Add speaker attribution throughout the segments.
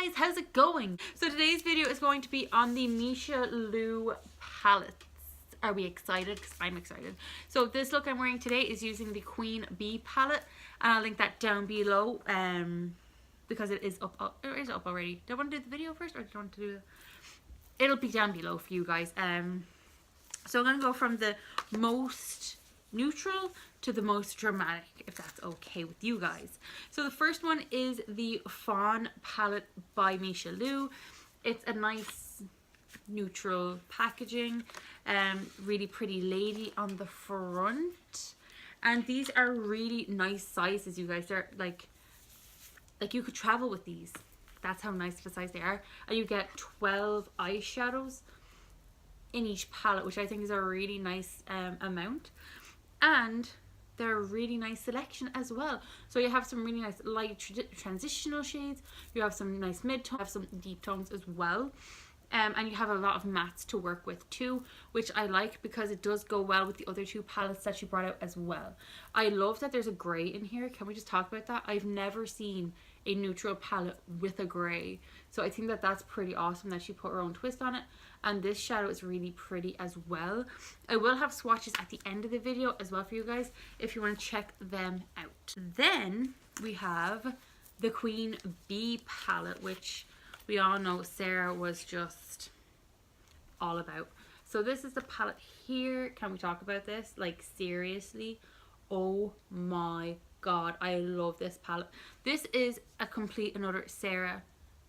Speaker 1: guys, how's it going? So today's video is going to be on the Meesha Lou palettes. Are we excited? Because I'm excited. So this look I'm wearing today is using the Queen Bee palette, and I'll link that down below because it is up. It is up already. Do I want to do the video first, or do you want to do the... It'll be down below for you guys. So I'm going to go from the most neutral to the most dramatic, if that's okay with you guys. So the first one is the Fawn Palette by Meesha Lou. It's a nice neutral packaging, really pretty lady on the front, and these are really nice sizes, you guys. They're like you could travel with these. That's how nice of a size they are, and you get 12 eyeshadows in each palette, which I think is a really nice amount, and they're a really nice selection as well. So you have some really nice light transitional shades, you have some nice mid-tones, have some deep tones as well, and you have a lot of mattes to work with too, which I like because it does go well with the other two palettes that she brought out as well. I love that there's a grey in here. Can we just talk about that? I've never seen a neutral palette with a grey, so I think that that's pretty awesome that she put her own twist on it. And this shadow is really pretty as well. I will have swatches at the end of the video as well for you guys if you want to check them out. Then we have the Queen Bee palette, which we all know Sarah was just all about. So this is the palette here. Can we talk about this? Like, seriously, oh my god, I love this palette. This is a complete another Sarah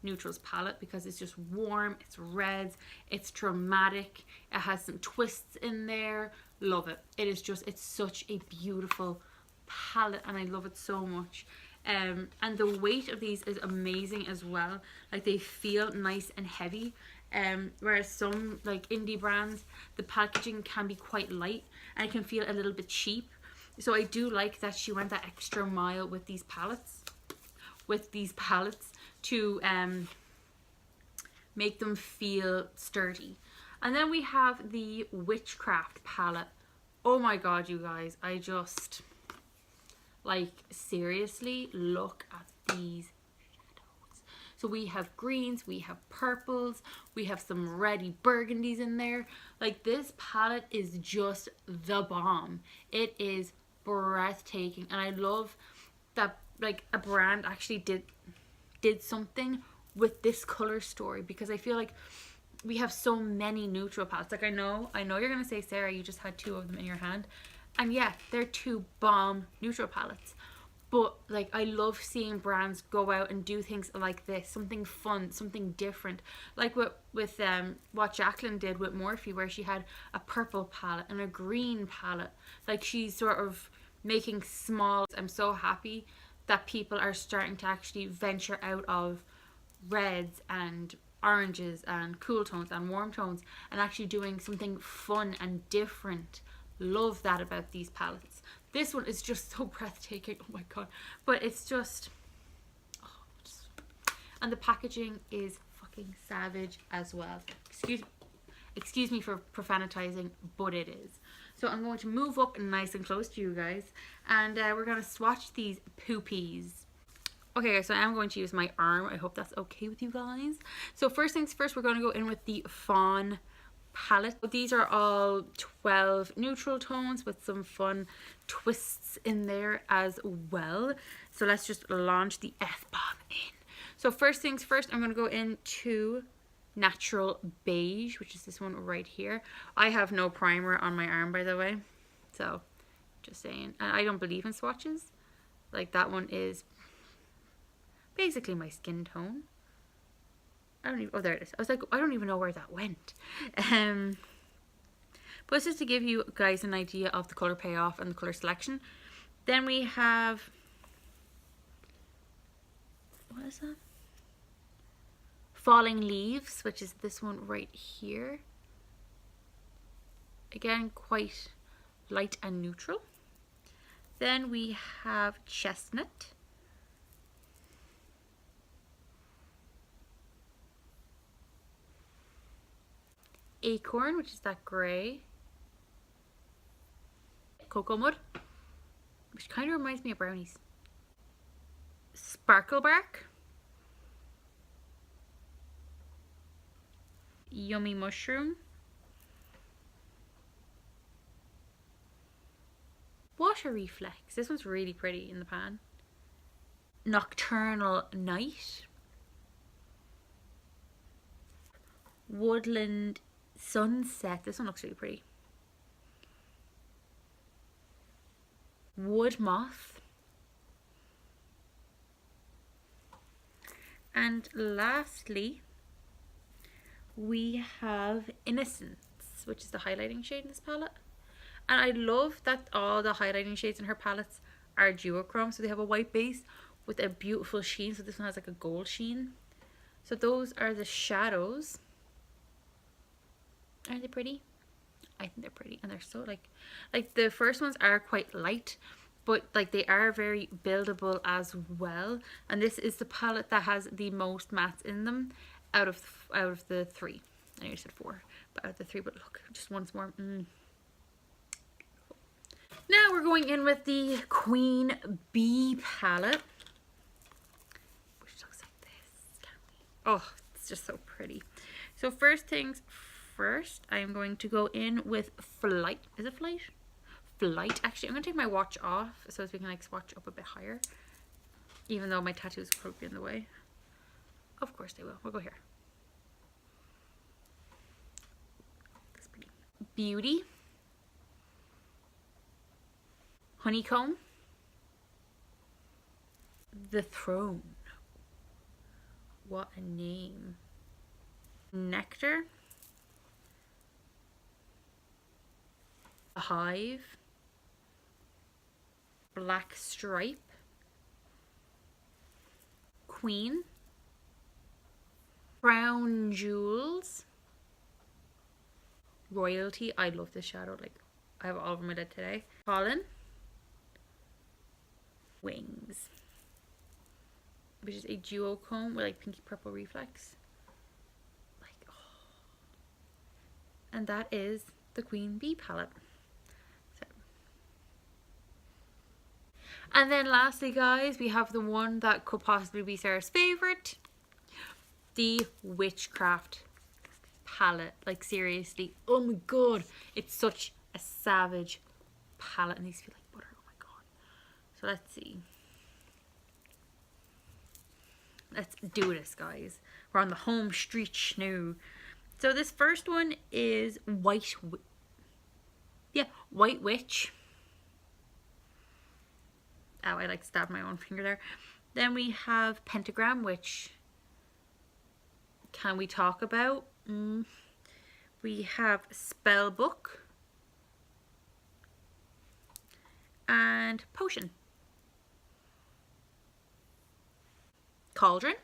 Speaker 1: neutrals palette because it's just warm, it's reds, it's dramatic, it has some twists in there. Love it. It is just, it's such a beautiful palette and I love it so much. And the weight of these is amazing as well. Like, they feel nice and heavy, whereas some like indie brands, the packaging can be quite light and it can feel a little bit cheap. So I do like that she went that extra mile with these palettes to make them feel sturdy. And then we have the Witchcraft Palette. Oh my god, you guys, I just, like, seriously, look at these shadows. So we have greens, we have purples, we have some reddy burgundies in there. Like, this palette is just the bomb. It is breathtaking, and I love that, like, a brand actually did something with this color story, because I feel like we have so many neutral palettes. Like, I know you're gonna say, Sarah, you just had 2 of them in your hand, and yeah, they're 2 bomb neutral palettes, but like, I love seeing brands go out and do things like this, something fun, something different, like with what Jacqueline did with Morphe, where she had a purple palette and a green palette. Like, she's sort of making small. I'm so happy that people are starting to actually venture out of reds and oranges and cool tones and warm tones and actually doing something fun and different. Love that about these palettes. This one is just so breathtaking, oh my god, but it's just, and the packaging is fucking savage as well. Excuse me for profanitizing, but it is. So I'm going to move up nice and close to you guys, and we're going to swatch these poopies. Okay guys, so I'm going to use my arm. I hope that's okay with you guys. So first things first, we're going to go in with the Fawn Palette. These are all 12 neutral tones with some fun twists in there as well. So let's just launch the F-bomb in. So first things first, I'm going to go into Natural Beige, which is this one right here. I have no primer on my arm, by the way, so just saying. And I don't believe in swatches. Like, that one is basically my skin tone. I don't even, oh, there it is. I was like, I don't even know where that went. But it's just to give you guys an idea of the color payoff and the color selection. Then we have, what is that? Falling Leaves, which is this one right here. Again, quite light and neutral. Then we have Chestnut. Acorn, which is that grey. Cocoa Mud, which kind of reminds me of brownies. Sparkle Bark. Yummy Mushroom. Water Reflex. This one's really pretty in the pan. Nocturnal Night. Woodland Sunset. This one looks really pretty. Wood Moth. And lastly, we have Innocence, which is the highlighting shade in this palette. And I love that all the highlighting shades in her palettes are duochrome. So they have a white base with a beautiful sheen. So this one has like a gold sheen. So those are the shadows. Aren't they pretty? I think they're pretty. And they're so like the first ones are quite light, but like they are very buildable as well. And this is the palette that has the most mattes in them out of the three. I know you said four, but out of the three. But look, just once more. Now we're going in with the Queen Bee palette, which looks like this. Can't we? Oh, it's just so pretty. So first things first, I am going to go in with Flight. Is it Flight? Flight. Actually, I'm going to take my watch off so as we can like swatch up a bit higher. Even though my tattoos will probably be in the way. Of course they will. We'll go here. That's pretty. Beauty. Honeycomb. The Throne. What a name. Nectar. The Hive. Black Stripe. Queen. Crown Jewels. Royalty. I love this shadow. Like, I have it all over my lid today. Pollen. Wings, which is a duochrome with like pinky purple reflex. Like, oh. And that is the Queen Bee palette. So. And then lastly, guys, we have the one that could possibly be Sarah's favorite, the Witchcraft palette. Like, seriously, oh my god, it's such a savage palette, and these feel like butter. Oh my god. So let's see. Let's do this, guys. We're on the home stretch now. So this first one is White Witch. Oh, I like stabbed my own finger there. Then we have Pentagram, which can we talk about? We have Spellbook and Potion. Cauldron.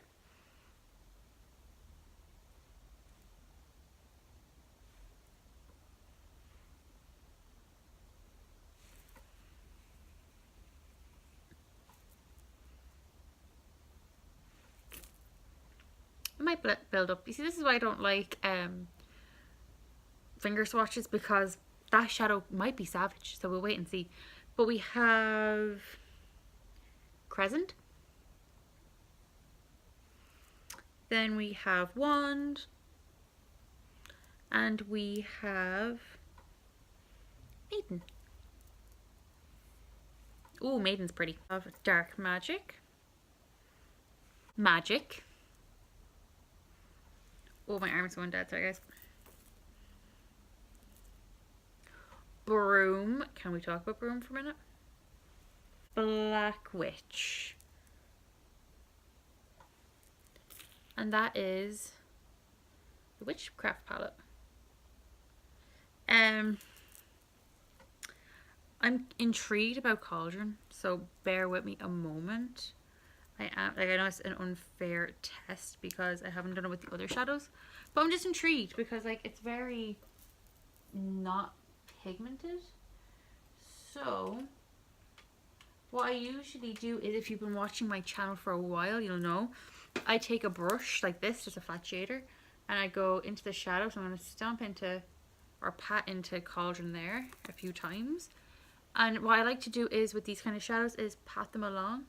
Speaker 1: It might build up. You see, this is why I don't like finger swatches, because that shadow might be savage, so we'll wait and see. But we have Crescent. Then we have Wand. And we have Maiden. Ooh, Maiden's pretty. Of Dark Magic. Magic. Oh, my arm's going dead, sorry guys. Broom. Can we talk about Broom for a minute? Black Witch. And that is the Witchcraft Palette. I'm intrigued about Cauldron, so bear with me a moment. I know it's an unfair test because I haven't done it with the other shadows, but I'm just intrigued because like it's very not pigmented. So what I usually do is, if you've been watching my channel for a while, you'll know I take a brush like this, just a flat shader, and I go into the shadow. So I'm going to stomp into or pat into Cauldron there a few times. And what I like to do is with these kind of shadows is pat them along.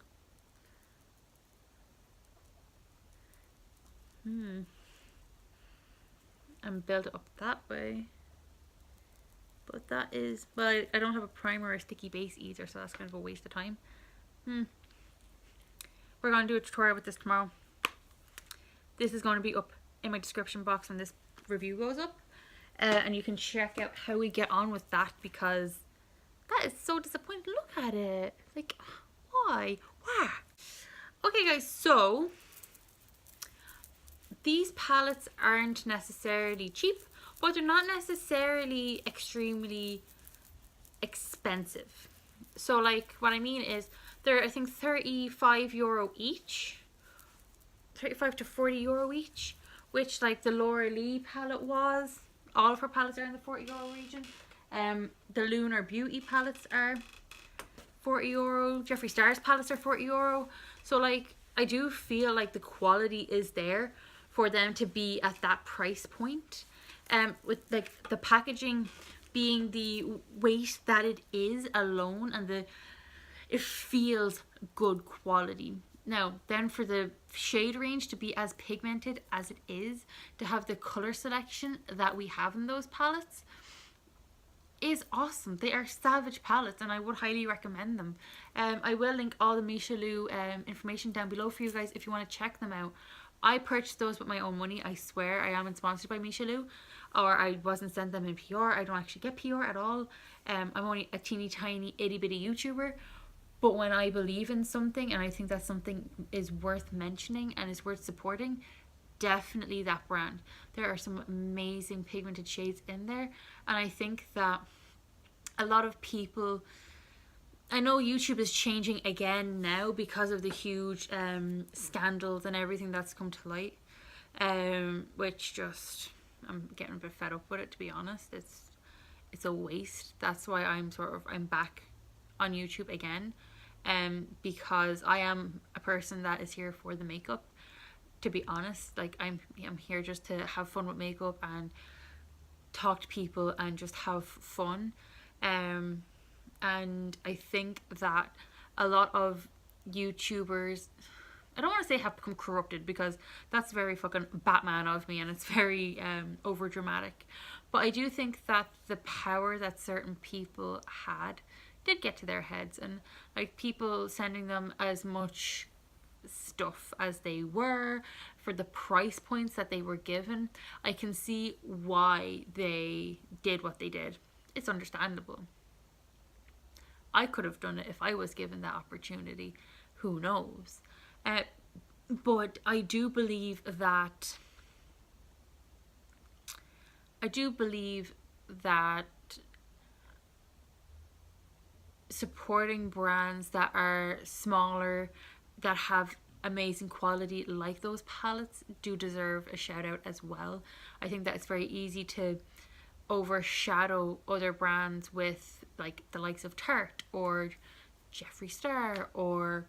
Speaker 1: and build it up that way. But that is, but I don't have a primer or a sticky base either, so that's kind of a waste of time. We're going to do a tutorial with this tomorrow. This is going to be up in my description box when this review goes up. And you can check out how we get on with that, because that is so disappointing. Look at it. Like, why? Why? Okay, guys, so these palettes aren't necessarily cheap, but they're not necessarily extremely expensive. So, like, what I mean is, they're, I think, €35 each. 35 to €40 each, which, like, the Laura Lee palette was. All of her palettes are in the €40 region. The Lunar Beauty palettes are €40. Jeffree Star's palettes are €40. So, like, I do feel like the quality is there for them to be at that price point. With, like, the packaging being the weight that it is alone, and it feels good quality. Now, then, for the shade range to be as pigmented as it is, to have the color selection that we have in those palettes, is awesome. They are savage palettes, and I would highly recommend them. I will link all the Meesha Lou information down below for you guys if you want to check them out. I purchased those with my own money. I swear I am sponsored by Meesha Lou, or I wasn't sent them in PR. I don't actually get PR at all. I'm only a teeny tiny itty bitty YouTuber. But when I believe in something and I think that something is worth mentioning and is worth supporting, definitely that brand. There are some amazing pigmented shades in there. And I think that a lot of people, I know YouTube is changing again now because of the huge scandals and everything that's come to light. Which just, I'm getting a bit fed up with it, to be honest. It's a waste. That's why I'm back on YouTube again. Because I am a person that is here for the makeup, to be honest. Like, I'm here just to have fun with makeup and talk to people and just have fun. And I think that a lot of YouTubers, I don't want to say have become corrupted, because that's very fucking Batman of me and it's very over dramatic, but I do think that the power that certain people had did get to their heads, and like people sending them as much stuff as they were for the price points that they were given, I can see why they did what they did. It's understandable. I could have done it if I was given that opportunity. Who knows? But I do believe that supporting brands that are smaller, that have amazing quality like those palettes, do deserve a shout out as well. I think that it's very easy to overshadow other brands with, like, the likes of Tarte or Jeffree Star or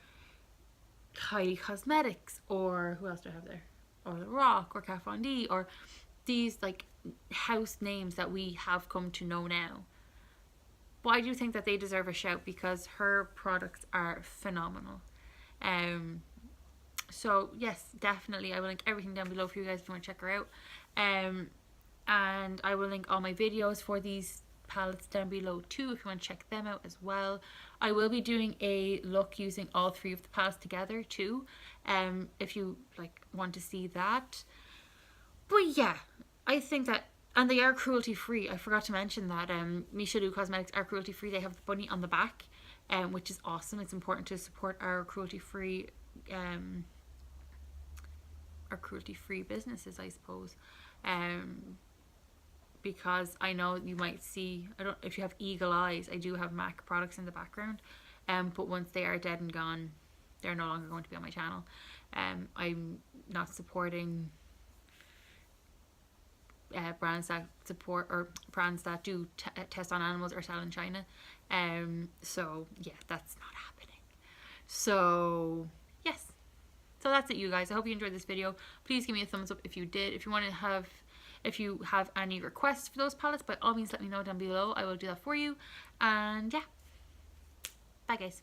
Speaker 1: Kylie Cosmetics, or who else do I have there? Or The Rock or Kat Von D, or these like house names that we have come to know now. But I do think that they deserve a shout because her products are phenomenal. So yes, definitely I will link everything down below for you guys if you want to check her out. And I will link all my videos for these palettes down below too if you want to check them out as well. I will be doing a look using all three of the palettes together too, if you like want to see that. But yeah, I think that, and they are cruelty free. I forgot to mention that Meesha Lou Cosmetics are cruelty free. They have the bunny on the back, which is awesome. It's important to support our cruelty free businesses, I suppose. Because I know you might see, I don't, if you have eagle eyes, I do have MAC products in the background, but once they are dead and gone, they're no longer going to be on my channel. I'm not supporting brands that support, or brands that do test on animals or sell in China. So yeah, that's not happening. So yes, so that's it, you guys. I hope you enjoyed this video. Please give me a thumbs up if you did. If you have any requests for those palettes, by all means let me know down below. I will do that for you. And yeah, bye guys.